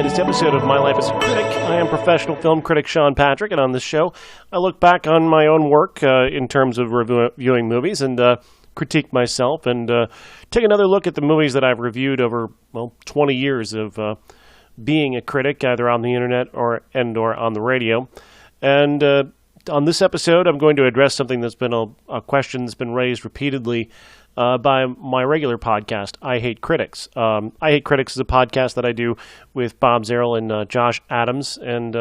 latest episode of My Life as a Critic. I am professional film critic Sean Patrick, and on this show, I look back on my own work in terms of reviewing movies and critique myself and take another look at the movies that I've reviewed over, 20 years of being a critic, either on the internet or on the radio. And on this episode, I'm going to address something that's been a question that's been raised repeatedly by my regular podcast, I Hate Critics. I Hate Critics is a podcast that I do with Bob Zarrell and Josh Adams, and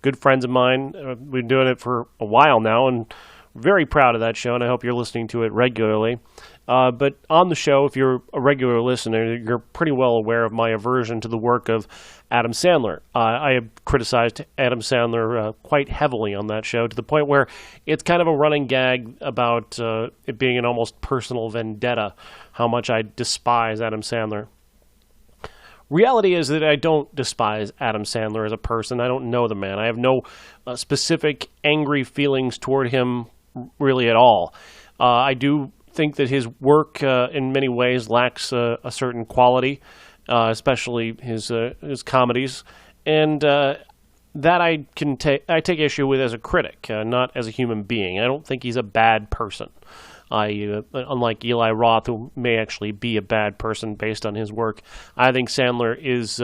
good friends of mine. We've been doing it for a while now, and very proud of that show, and I hope you're listening to it regularly. But on the show, if you're a regular listener, you're pretty well aware of my aversion to the work of Adam Sandler. I have criticized Adam Sandler quite heavily on that show, to the point where it's kind of a running gag about it being an almost personal vendetta, how much I despise Adam Sandler. Reality is that I don't despise Adam Sandler as a person. I don't know the man. I have no specific angry feelings toward him really at all. I do think that his work in many ways lacks a certain quality, especially his comedies, and that I take issue with as a critic, not as a human being. I don't think he's a bad person. Unlike Eli Roth, who may actually be a bad person based on his work, I think Sandler is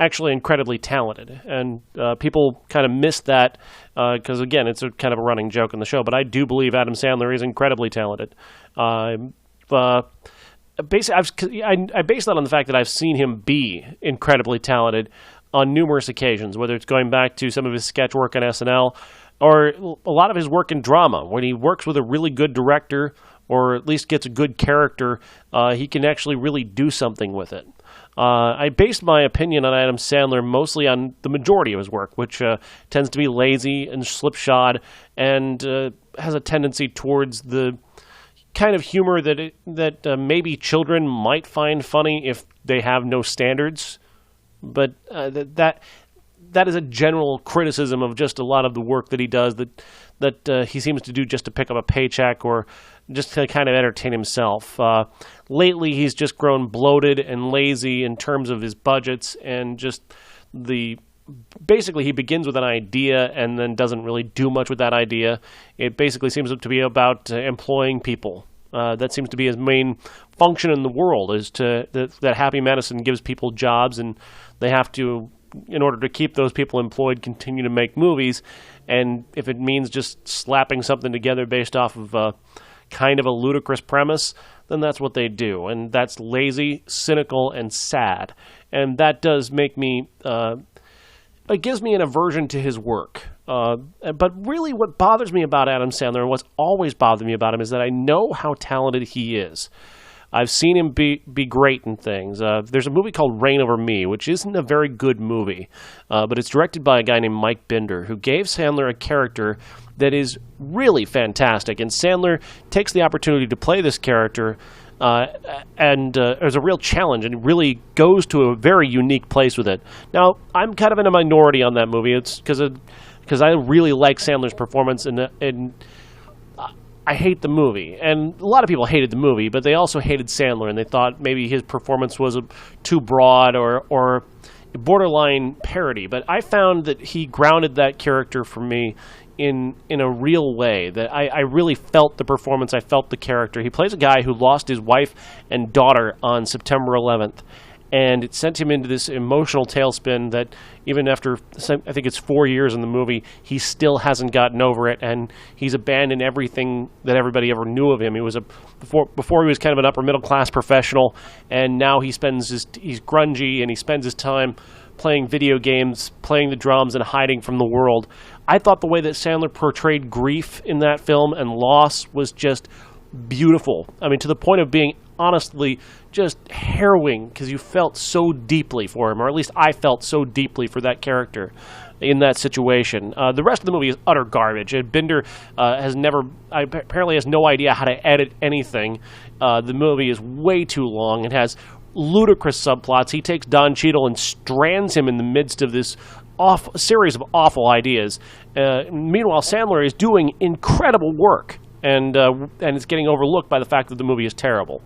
actually incredibly talented, and people kind of miss that because, again, it's a kind of a running joke in the show, but I do believe Adam Sandler is incredibly talented. Basically, I base that on the fact that I've seen him be incredibly talented on numerous occasions, whether it's going back to some of his sketch work on SNL or a lot of his work in drama. When he works with a really good director or at least gets a good character, he can actually really do something with it. I based my opinion on Adam Sandler mostly on the majority of his work, which tends to be lazy and slipshod and has a tendency towards the kind of humor that maybe children might find funny if they have no standards. But that is a general criticism of just a lot of the work that he does that he seems to do just to pick up a paycheck or just to kind of entertain himself. Lately, he's just grown bloated and lazy in terms of his budgets and just basically he begins with an idea and then doesn't really do much with that idea. It basically seems to be about employing people. That seems to be his main function in the world, is that Happy Madison gives people jobs, and they have to, in order to keep those people employed, continue to make movies. And if it means just slapping something together based off of kind of a ludicrous premise, then that's what they do. And that's lazy, cynical, and sad. And that does make me, it gives me an aversion to his work. But really what bothers me about Adam Sandler, and what's always bothered me about him, is that I know how talented he is. I've seen him be great in things. There's a movie called Reign Over Me, which isn't a very good movie, but it's directed by a guy named Mike Binder, who gave Sandler a character that is really fantastic. And Sandler takes the opportunity to play this character and as a real challenge, and really goes to a very unique place with it. Now, I'm kind of in a minority on that movie. It's because I really like Sandler's performance, and I hate the movie. And a lot of people hated the movie, but they also hated Sandler, and they thought maybe his performance was too broad or borderline parody. But I found that he grounded that character for me in a real way, that I really felt the performance, I felt the character. He plays a guy who lost his wife and daughter on September 11th, and it sent him into this emotional tailspin that even after, I think it's 4 years in the movie, he still hasn't gotten over it, and he's abandoned everything that everybody ever knew of him. He was before he was kind of an upper middle class professional, and now he's grungy, and he spends his time playing video games, playing the drums, and hiding from the world. I thought the way that Sandler portrayed grief in that film and loss was just beautiful. I mean, to the point of being honestly just harrowing, because you felt so deeply for him, or at least I felt so deeply for that character in that situation. The rest of the movie is utter garbage. Binder apparently has no idea how to edit anything. The movie is way too long. It has ludicrous subplots. He takes Don Cheadle and strands him in the midst of this series of awful ideas. Meanwhile, Sandler is doing incredible work, and it's getting overlooked by the fact that the movie is terrible.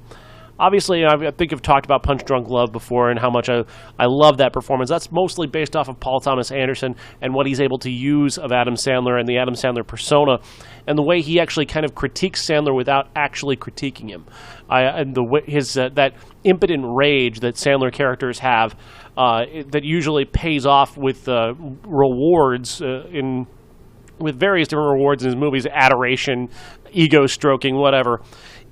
obviously, I think I've talked about Punch Drunk Love before and how much I love that performance. That's mostly based off of Paul Thomas Anderson and what he's able to use of Adam Sandler and the Adam Sandler persona, and the way he actually kind of critiques Sandler without actually critiquing him. And the way that impotent rage that Sandler characters have, that usually pays off with rewards with various different rewards in his movies, adoration, ego stroking, whatever.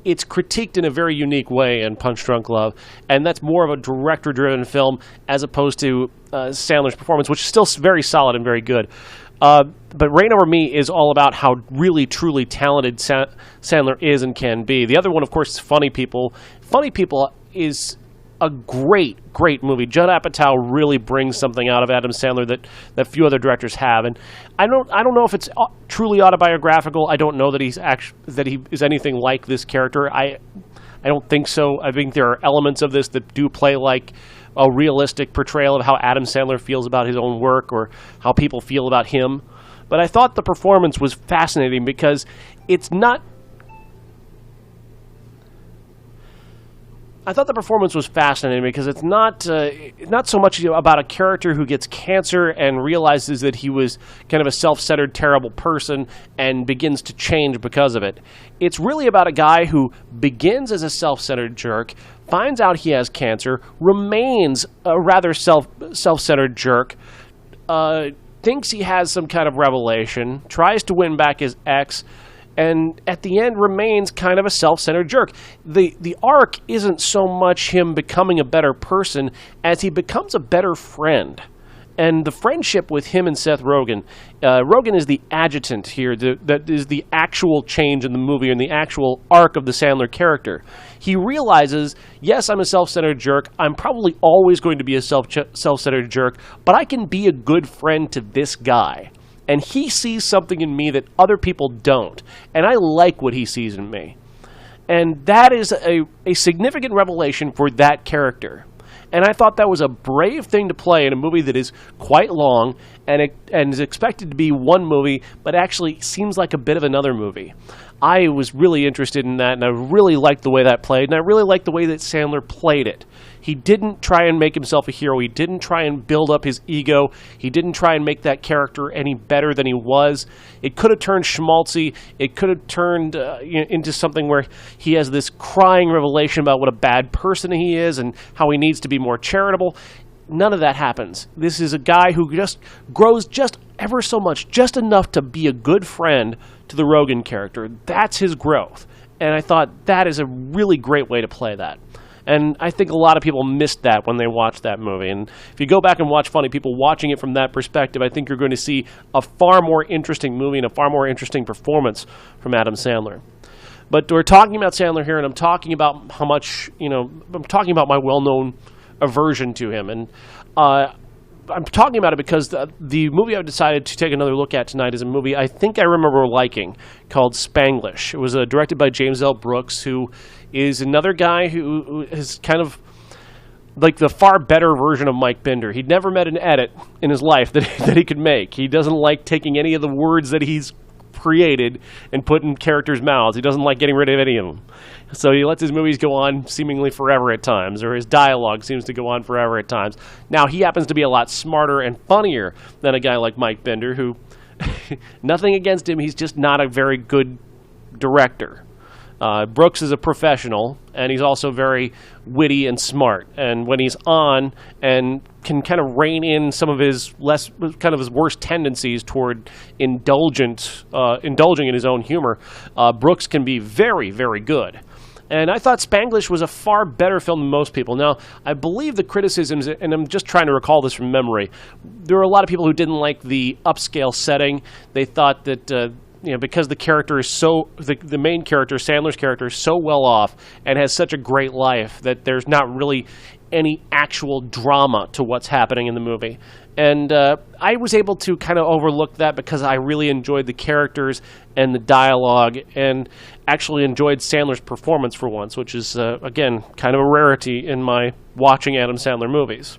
It's critiqued in a very unique way in Punch Drunk Love, and that's more of a director-driven film as opposed to Sandler's performance, which is still very solid and very good. But Reign Over Me is all about how really, truly talented Sandler is and can be. The other one, of course, is Funny People. Funny People is a great movie. Judd Apatow really brings something out of Adam Sandler that few other directors have, and I don't know if it's truly autobiographical. I don't know that he is anything like this character. I don't think so. I think there are elements of this that do play like a realistic portrayal of how Adam Sandler feels about his own work or how people feel about him. But I thought the performance was fascinating because it's not. I thought the performance was fascinating because it's not so much about a character who gets cancer and realizes that he was kind of a self-centered, terrible person and begins to change because of it. It's really about a guy who begins as a self-centered jerk, finds out he has cancer, remains a rather self-centered jerk, thinks he has some kind of revelation, tries to win back his ex, and at the end remains kind of a self-centered jerk. The arc isn't so much him becoming a better person as he becomes a better friend. And the friendship with him and Seth Rogen, Rogen is the adjutant here, that is the actual change in the movie and the actual arc of the Sandler character. He realizes, yes, I'm a self-centered jerk, I'm probably always going to be a self-centered jerk, but I can be a good friend to this guy. And he sees something in me that other people don't. And I like what he sees in me. And that is a significant revelation for that character. And I thought that was a brave thing to play in a movie that is quite long and is expected to be one movie, but actually seems like a bit of another movie. I was really interested in that, and I really liked the way that played, and I really liked the way that Sandler played it. He didn't try and make himself a hero. He didn't try and build up his ego. He didn't try and make that character any better than he was. It could have turned schmaltzy. It could have turned into something where he has this crying revelation about what a bad person he is and how he needs to be more charitable. None of that happens. This is a guy who just grows just ever so much, just enough to be a good friend to the Rogen character. That's his growth. And I thought that is a really great way to play that. And I think a lot of people missed that when they watched that movie. And if you go back and watch Funny People, watching it from that perspective, I think you're going to see a far more interesting movie and a far more interesting performance from Adam Sandler. But we're talking about Sandler here, and I'm talking about how much, I'm talking about my well-known aversion to him. And I'm talking about it because the movie I've decided to take another look at tonight is a movie I think I remember liking called Spanglish. It was directed by James L. Brooks, who is another guy who is kind of like the far better version of Mike Binder. He'd never met an edit in his life that he could make. He doesn't like taking any of the words that he's created and put in characters' mouths. He doesn't like getting rid of any of them. So he lets his movies go on seemingly forever at times, or his dialogue seems to go on forever at times. Now, he happens to be a lot smarter and funnier than a guy like Mike Binder, who, nothing against him, he's just not a very good director. Brooks is a professional, and he's also very witty and smart. And when he's on and can kind of rein in some of his his worst tendencies toward indulging in his own humor, Brooks can be very, very good. And I thought Spanglish was a far better film than most people. Now, I believe the criticisms, and I'm just trying to recall this from memory, there were a lot of people who didn't like the upscale setting. They thought that because the character is the main character, Sandler's character, is so well off and has such a great life that there's not really any actual drama to what's happening in the movie. And I was able to kind of overlook that because I really enjoyed the characters and the dialogue and actually enjoyed Sandler's performance for once, which is, again, kind of a rarity in my watching Adam Sandler movies.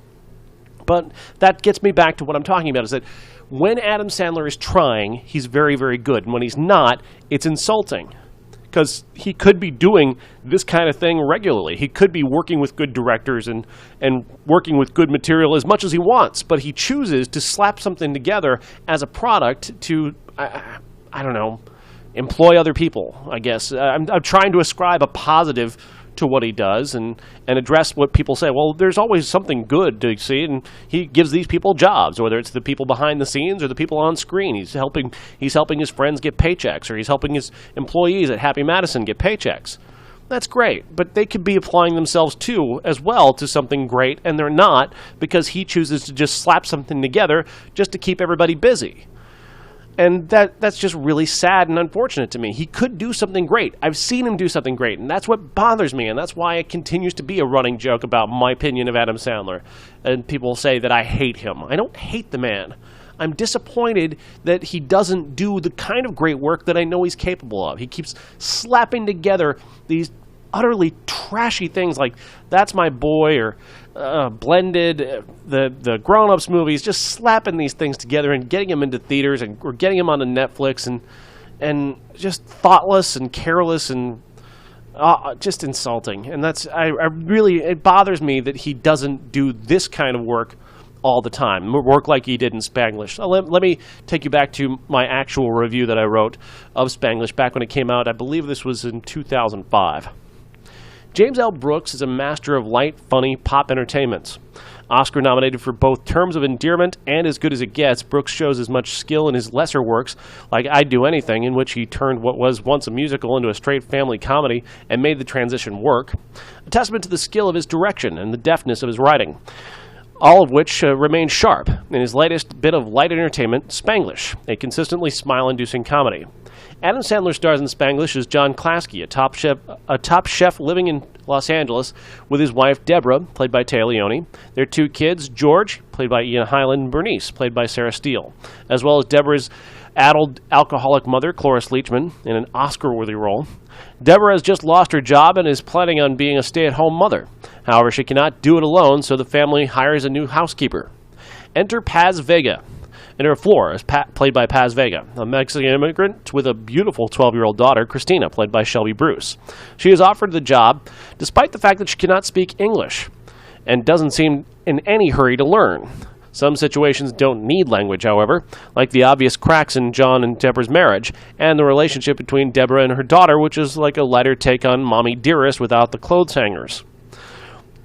But that gets me back to what I'm talking about, is that when Adam Sandler is trying, he's very, very good. And when he's not, it's insulting. because he could be doing this kind of thing regularly. He could be working with good directors and working with good material as much as he wants, but he chooses to slap something together as a product to, I don't know, employ other people, I guess. I'm trying to ascribe a positive to what he does and address what people say. Well, there's always something good to see, and he gives these people jobs, whether it's the people behind the scenes or the people on screen. He's helping his friends get paychecks, or he's helping his employees at Happy Madison get paychecks. That's great, but they could be applying themselves too, as well, to something great, and they're not, because he chooses to just slap something together just to keep everybody busy. And that's just really sad and unfortunate to me. He could do something great. I've seen him do something great, and that's what bothers me, and that's why it continues to be a running joke about my opinion of Adam Sandler. And people say that I hate him. I don't hate the man. I'm disappointed that he doesn't do the kind of great work that I know he's capable of. He keeps slapping together these utterly trashy things like That's My Boy or Blended, the grown-ups movies, just slapping these things together and getting them into theaters or getting them onto Netflix and just thoughtless and careless and just insulting. And it bothers me that he doesn't do this kind of work all the time, work like he did in Spanglish. Let me take you back to my actual review that I wrote of Spanglish back when it came out. I believe this was in 2005. James L. Brooks is a master of light, funny pop entertainment. Oscar nominated for both Terms of Endearment and As Good as It Gets, Brooks shows as much skill in his lesser works, like I'd Do Anything, in which he turned what was once a musical into a straight family comedy and made the transition work, a testament to the skill of his direction and the deftness of his writing, all of which remain sharp in his latest bit of light entertainment, Spanglish, a consistently smile-inducing comedy. Adam Sandler stars in Spanglish as John Klasky, a top chef living in Los Angeles with his wife Deborah, played by Téa Leoni, their two kids, George, played by Ian Hyland, and Bernice, played by Sarah Steele, as well as Deborah's addled alcoholic mother, Cloris Leachman, in an Oscar-worthy role. Deborah has just lost her job and is planning on being a stay-at-home mother. However, she cannot do it alone, so the family hires a new housekeeper. Enter Paz Vega. And her floor is played by Paz Vega, a Mexican immigrant with a beautiful 12-year-old daughter, Christina, played by Shelby Bruce. She is offered the job despite the fact that she cannot speak English and doesn't seem in any hurry to learn. Some situations don't need language, however, like the obvious cracks in John and Deborah's marriage, and the relationship between Deborah and her daughter, which is like a lighter take on Mommy Dearest without the clothes hangers.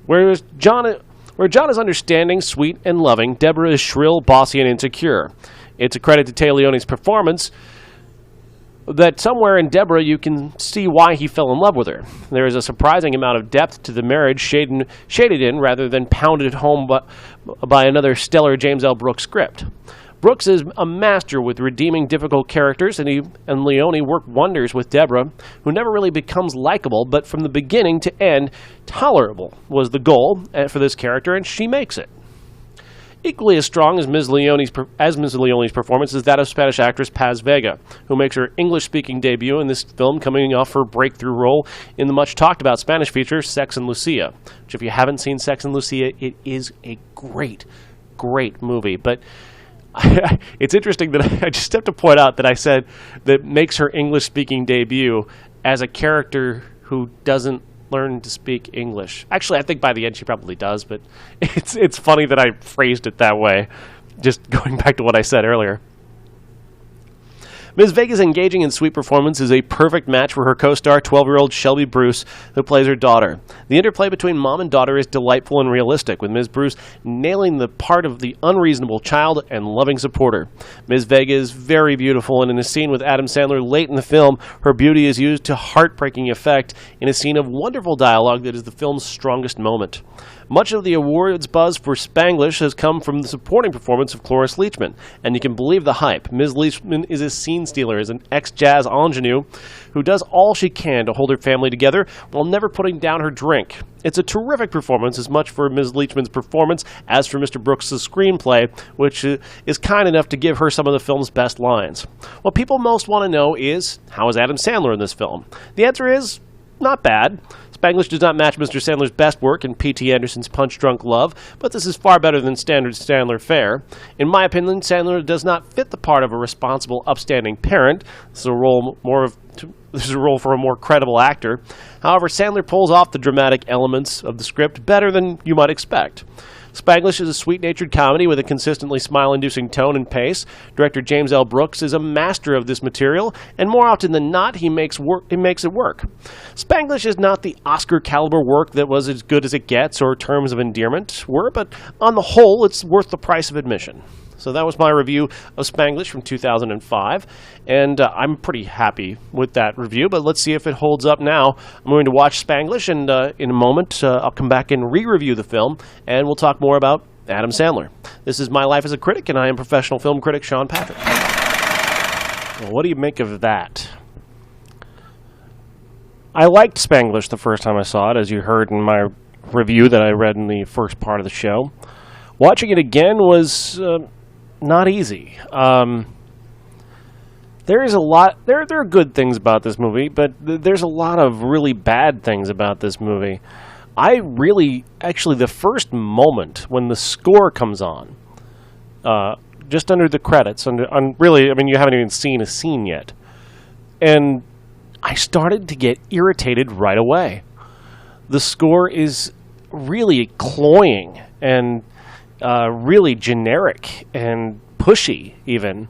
Where John is understanding, sweet, and loving, Deborah is shrill, bossy, and insecure. It's a credit to Téa Leoni's performance that somewhere in Deborah you can see why he fell in love with her. There is a surprising amount of depth to the marriage shaded in rather than pounded home by another stellar James L. Brooks script. Brooks is a master with redeeming difficult characters, and Leoni worked wonders with Deborah, who never really becomes likable, but from the beginning to end, tolerable was the goal for this character, and she makes it. Equally as strong as Ms. Leoni's performance is that of Spanish actress Paz Vega, who makes her English-speaking debut in this film, coming off her breakthrough role in the much-talked-about Spanish feature Sex and Lucia, which if you haven't seen Sex and Lucia, it is a great, great movie. But it's interesting that I just have to point out that I said that makes her English-speaking debut as a character who doesn't learn to speak English. Actually, I think by the end she probably does, but it's funny that I phrased it that way, just going back to what I said earlier. Ms. Vega's engaging and sweet performance is a perfect match for her co-star, 12-year-old Shelby Bruce, who plays her daughter. The interplay between mom and daughter is delightful and realistic, with Ms. Bruce nailing the part of the unreasonable child and loving supporter. Ms. Vega is very beautiful, and in a scene with Adam Sandler late in the film, her beauty is used to heartbreaking effect in a scene of wonderful dialogue that is the film's strongest moment. Much of the awards buzz for Spanglish has come from the supporting performance of Cloris Leachman, and you can believe the hype. Ms. Leachman is a scene stealer, as an ex-jazz ingenue who does all she can to hold her family together while never putting down her drink. It's a terrific performance, as much for Ms. Leachman's performance as for Mr. Brooks' screenplay, which is kind enough to give her some of the film's best lines. What people most want to know is, how is Adam Sandler in this film? The answer is, not bad. Spanglish does not match Mr. Sandler's best work in P.T. Anderson's Punch-Drunk Love, but this is far better than standard Sandler fare. In my opinion, Sandler does not fit the part of a responsible, upstanding parent. This is a role for a more credible actor. However, Sandler pulls off the dramatic elements of the script better than you might expect. Spanglish is a sweet-natured comedy with a consistently smile-inducing tone and pace. Director James L. Brooks is a master of this material, and more often than not, he makes it work. Spanglish is not the Oscar-caliber work that was as good as it gets or terms of endearment were, but on the whole, it's worth the price of admission. So that was my review of Spanglish from 2005, and I'm pretty happy with that review, but let's see if it holds up now. I'm going to watch Spanglish, and in a moment, I'll come back and re-review the film, and we'll talk more about Adam Sandler. This is My Life as a Critic, and I am professional film critic Sean Patrick. Well, what do you make of that? I liked Spanglish the first time I saw it, as you heard in my review that I read in the first part of the show. Watching it again was not easy. There is a lot. There are good things about this movie, but there's a lot of really bad things about this movie. Actually, the first moment when the score comes on, just under the credits, you haven't even seen a scene yet, and I started to get irritated right away. The score is really cloying and really generic and pushy, even.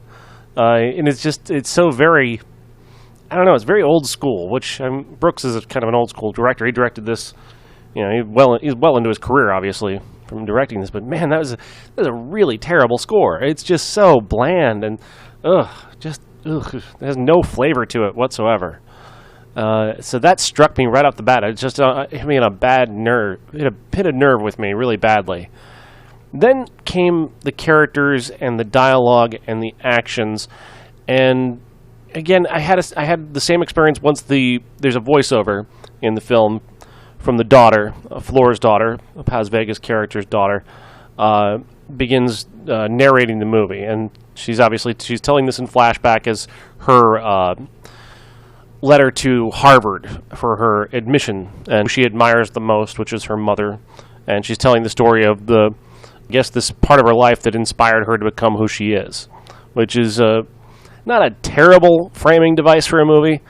And it's so very, I don't know, it's very old school, which Brooks is kind of an old school director. He directed this, he's well into his career, obviously, from directing this, but man, that was a really terrible score. It's just so bland and, it has no flavor to it whatsoever. So that struck me right off the bat. It just hit me on a bad nerve. It hit a nerve with me really badly. Then came the characters and the dialogue and the actions, and again, I had the same experience once there's a voiceover in the film from the daughter, Flora's daughter, Paz Vega's character's daughter, begins narrating the movie, and she's telling this in flashback as her letter to Harvard for her admission, and she admires the most, which is her mother, and she's telling the story of this part of her life that inspired her to become who she is, which is not a terrible framing device for a movie,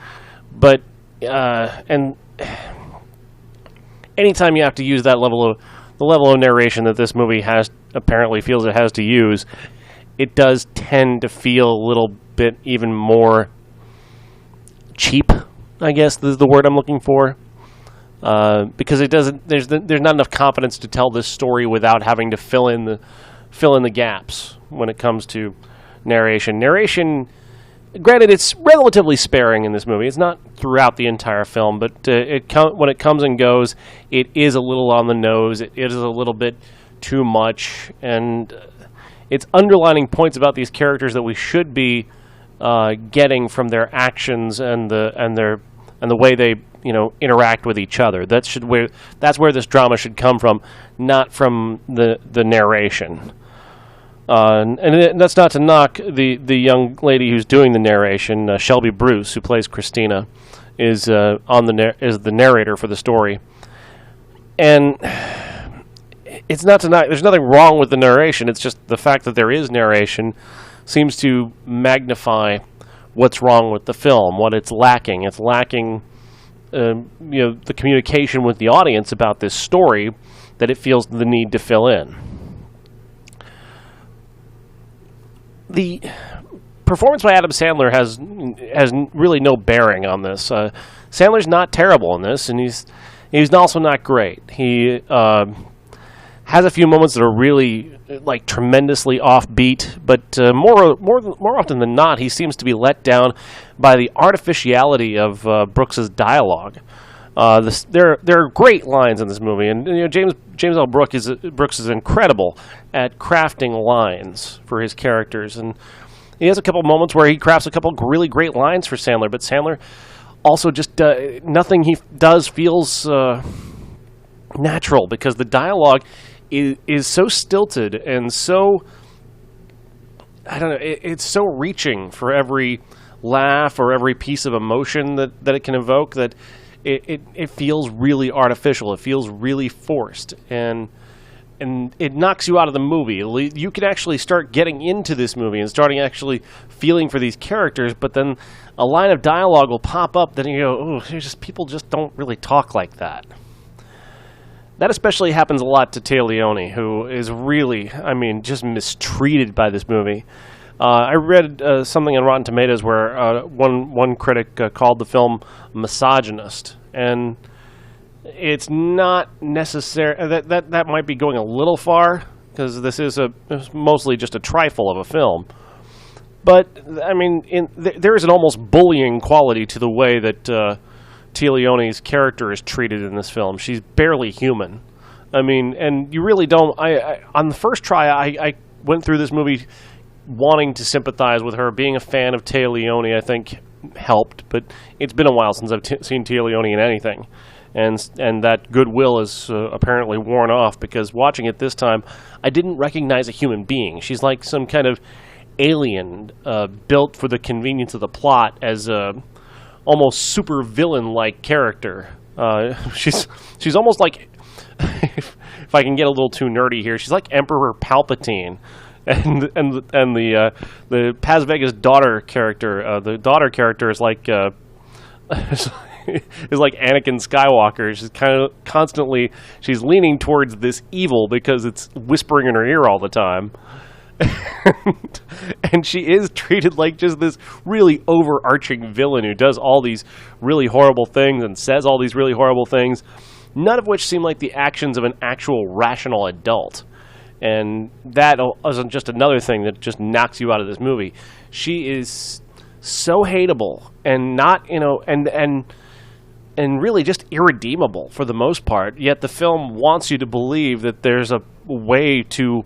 but and anytime you have to use the level of narration that this movie feels it has to use, it does tend to feel a little bit even more cheap, I guess is the word I'm looking for. Because there's not enough confidence to tell this story without having to fill in the gaps when it comes to narration. Narration, granted, it's relatively sparing in this movie. It's not throughout the entire film, but when it comes and goes, it is a little on the nose. It is a little bit too much, and it's underlining points about these characters that we should be getting from their actions and the way they interact with each other. That's where this drama should come from, not from the narration. And that's not to knock the young lady who's doing the narration, Shelby Bruce, who plays Christina, is the narrator for the story. And it's not to knock. There's nothing wrong with the narration. It's just the fact that there is narration seems to magnify what's wrong with the film, what it's lacking. It's lacking the communication with the audience about this story that it feels the need to fill in. The performance by Adam Sandler has really no bearing on this. Sandler's not terrible in this, and he's also not great. He has a few moments that are really tremendously offbeat, but more often than not, he seems to be let down by the artificiality of Brooks's dialogue. There are great lines in this movie, and James L. Brooks is incredible at crafting lines for his characters, and he has a couple moments where he crafts a couple really great lines for Sandler, but Sandler also just nothing he does feels natural, because the dialogue is so stilted and so, I don't know, it's so reaching for every laugh or every piece of emotion that it can evoke, that it feels really artificial. It feels really forced, and it knocks you out of the movie. You can actually start getting into this movie and starting actually feeling for these characters, but then a line of dialogue will pop up, then you go, oh, people just don't really talk like that. That especially happens a lot to Téa Leoni, who is really, just mistreated by this movie. I read something on Rotten Tomatoes where one critic called the film misogynist, and it's not necessary. That might be going a little far, because this is mostly just a trifle of a film. But there is an almost bullying quality to the way that Téa Leoni's character is treated in this film. She's barely human. And you really don't. On the first try, I went through this movie wanting to sympathize with her. Being a fan of Téa Leoni, I think, helped. But it's been a while since I've seen Téa Leoni in anything. And that goodwill is apparently worn off, because watching it this time, I didn't recognize a human being. She's like some kind of alien built for the convenience of the plot as a almost super villain-like character. She's almost like, if I can get a little too nerdy here, she's like Emperor Palpatine. And the Paz Vega's daughter character, the daughter character is like is like Anakin Skywalker. She's kind of constantly, she's leaning towards this evil because it's whispering in her ear all the time. And she is treated like just this really overarching villain who does all these really horrible things and says all these really horrible things, none of which seem like the actions of an actual rational adult. And that isn't just another thing that just knocks you out of this movie. She is so hateable and not, and really just irredeemable for the most part, yet the film wants you to believe that there's a way to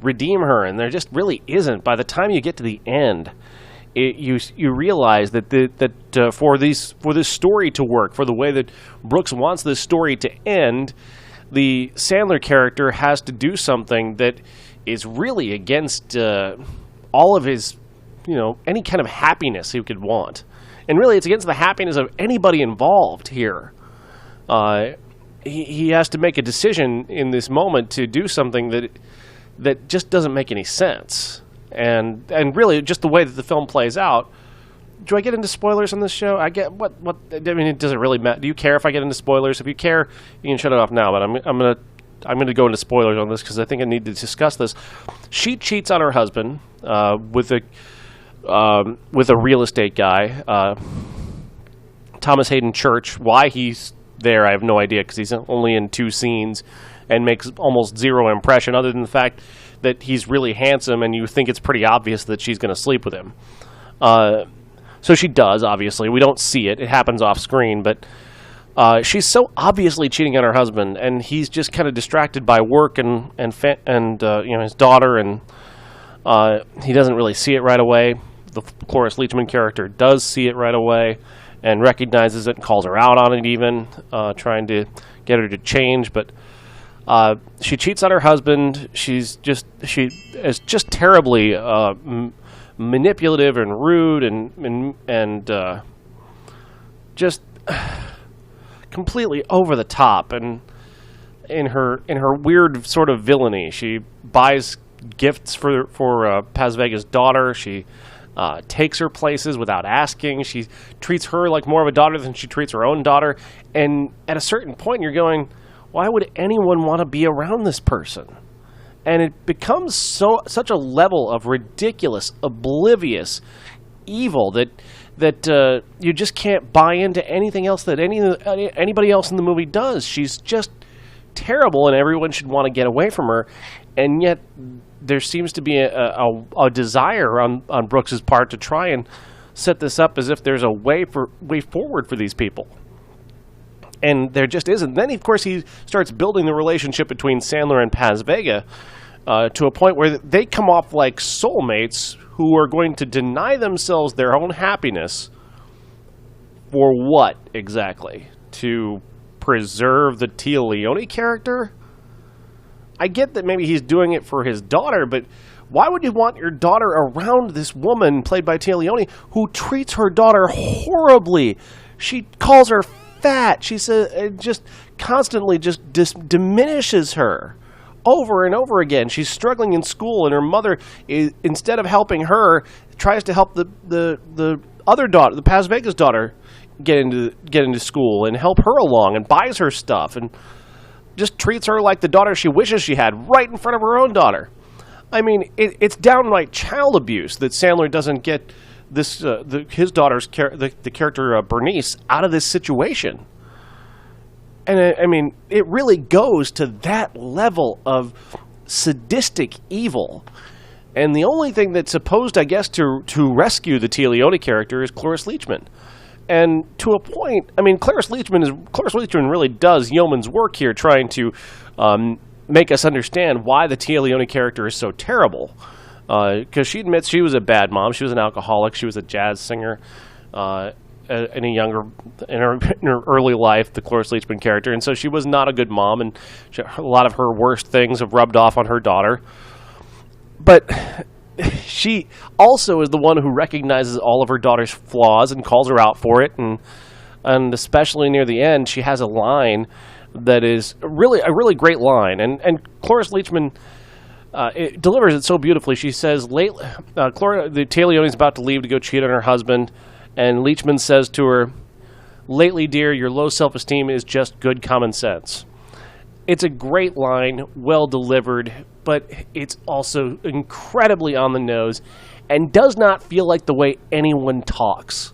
redeem her, and there just really isn't. By the time you get to the end, you realize that for this story to work, for the way that Brooks wants this story to end, the Sandler character has to do something that is really against all of his, any kind of happiness he could want. And really, it's against the happiness of anybody involved here. He has to make a decision in this moment to do something that just doesn't make any sense. And really, just the way that the film plays out. Do I get into spoilers on this show? I get what it doesn't really matter. Do you care if I get into spoilers? If you care, you can shut it off now. But I'm gonna go into spoilers on this because I think I need to discuss this. She cheats on her husband with a real estate guy, Thomas Hayden Church. Why he's there, I have no idea, because he's only in 2 scenes and makes almost zero impression, other than the fact that he's really handsome, and you think it's pretty obvious that she's going to sleep with him. So she does, obviously. We don't see it. It happens off screen, but she's so obviously cheating on her husband, and he's just kind of distracted by work and his daughter, and he doesn't really see it right away. The Cloris Leachman character does see it right away and recognizes it and calls her out on it, even trying to get her to change. But she cheats on her husband. She is just terribly manipulative and rude and just completely over the top. And in her weird sort of villainy, she buys gifts for Paz Vega's daughter. She takes her places without asking. She treats her like more of a daughter than she treats her own daughter. And at a certain point, you're going, why would anyone want to be around this person? And it becomes such a level of ridiculous, oblivious evil that you just can't buy into anything else that anybody else in the movie does. She's just terrible, and everyone should want to get away from her. And yet there seems to be a desire on Brooks's part to try and set this up as if there's a way forward for these people. And there just isn't. Then, of course, he starts building the relationship between Sandler and Paz Vega to a point where they come off like soulmates who are going to deny themselves their own happiness for what exactly? To preserve the Téa Leoni character? I get that maybe he's doing it for his daughter, but why would you want your daughter around this woman played by Téa Leoni who treats her daughter horribly? She calls her fat. She says it just constantly just diminishes her over and over again. She's struggling in school, and her mother, instead of helping her, tries to help the other daughter, the Paz Vega's daughter, get into school and help her along and buys her stuff and just treats her like the daughter she wishes she had right in front of her own daughter. I mean, it's downright child abuse that Sandler doesn't get this his daughter's the character Bernice out of this situation. And I mean, it really goes to that level of sadistic evil. And the only thing that's supposed, I guess, to rescue the Tia Leone character is Cloris Leachman. And to a point, I mean, Cloris Leachman really does yeoman's work here, trying to make us understand why the Tia Leone character is so terrible. Because she admits she was a bad mom. She was an alcoholic. She was a jazz singer in her early life, the Cloris Leachman character. And so she was not a good mom, and a lot of her worst things have rubbed off on her daughter. But she also is the one who recognizes all of her daughter's flaws and calls her out for it. And especially near the end, she has a line that is a really great line. And Cloris Leachman it delivers it so beautifully. She says, the Tia Leone's about to leave to go cheat on her husband, and Leachman says to her, "Lately, dear, your low self-esteem is just good common sense." It's a great line, well delivered, but it's also incredibly on the nose and does not feel like the way anyone talks.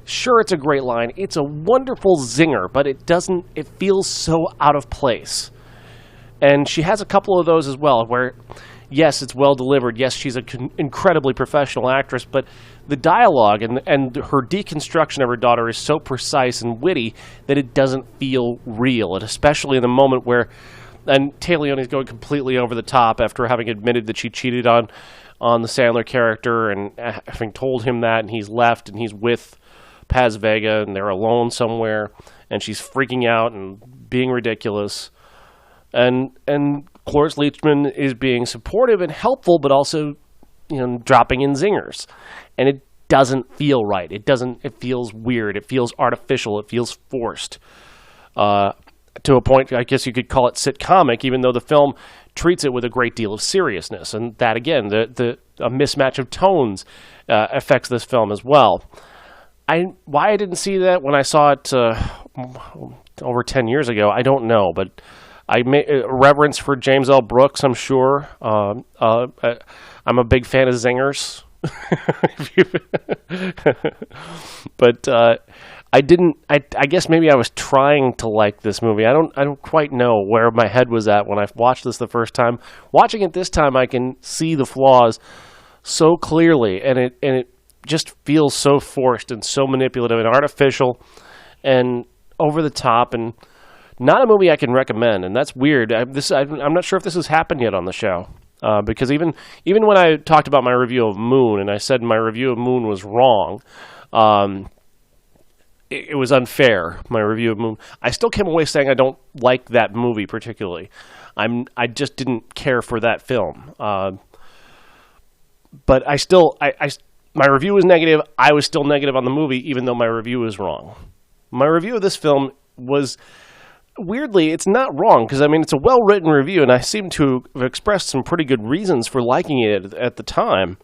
Sure, it's a great line. It's a wonderful zinger, but it feels so out of place. And she has a couple of those as well, where, yes, it's well delivered. Yes, she's an incredibly professional actress, but the dialogue and her deconstruction of her daughter is so precise and witty that it doesn't feel real. And especially in the moment where, and Tia Leone's going completely over the top after having admitted that she cheated on the Sandler character and having told him that, and he's left and he's with Paz Vega and they're alone somewhere, and she's freaking out and being ridiculous. And Cloris Leachman is being supportive and helpful, but also, dropping in zingers. And it doesn't feel right. It feels weird. It feels artificial. It feels forced. To a point, I guess you could call it sitcomic, even though the film treats it with a great deal of seriousness. And that, again, a mismatch of tones affects this film as well. Why I didn't see that when I saw it over 10 years ago, I don't know, but I made reverence for James L. Brooks, I'm sure. I'm a big fan of zingers. But I didn't. I guess maybe I was trying to like this movie. I don't quite know where my head was at when I watched this the first time. Watching it this time, I can see the flaws so clearly, and it just feels so forced and so manipulative and artificial and over the top, and not a movie I can recommend. And that's weird. I'm not sure if this has happened yet on the show. Because even when I talked about my review of Moon, and I said my review of Moon was wrong, it was unfair, my review of Moon, I still came away saying I don't like that movie particularly. I just didn't care for that film. But my review was negative. I was still negative on the movie, even though my review was wrong. My review of this film was... Weirdly, it's not wrong, because, it's a well-written review, and I seem to have expressed some pretty good reasons for liking it at the time,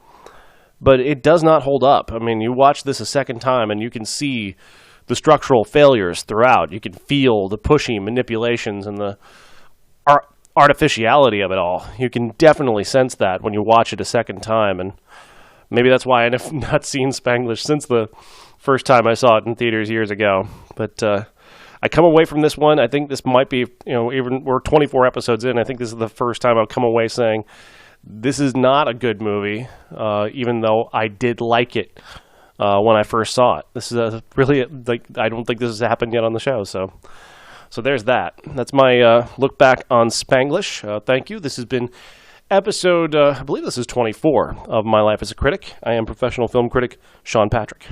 but it does not hold up. You watch this a second time, and you can see the structural failures throughout. You can feel the pushy manipulations and the artificiality of it all. You can definitely sense that when you watch it a second time, and maybe that's why I have not seen Spanglish since the first time I saw it in theaters years ago, but... I come away from this one, I think this might be, even we're 24 episodes in, I think this is the first time I'll come away saying, this is not a good movie, even though I did like it when I first saw it. This is I don't think this has happened yet on the show, so there's that. That's my look back on Spanglish. Thank you. This has been episode, I believe this is 24 of My Life as a Critic. I am professional film critic Sean Patrick.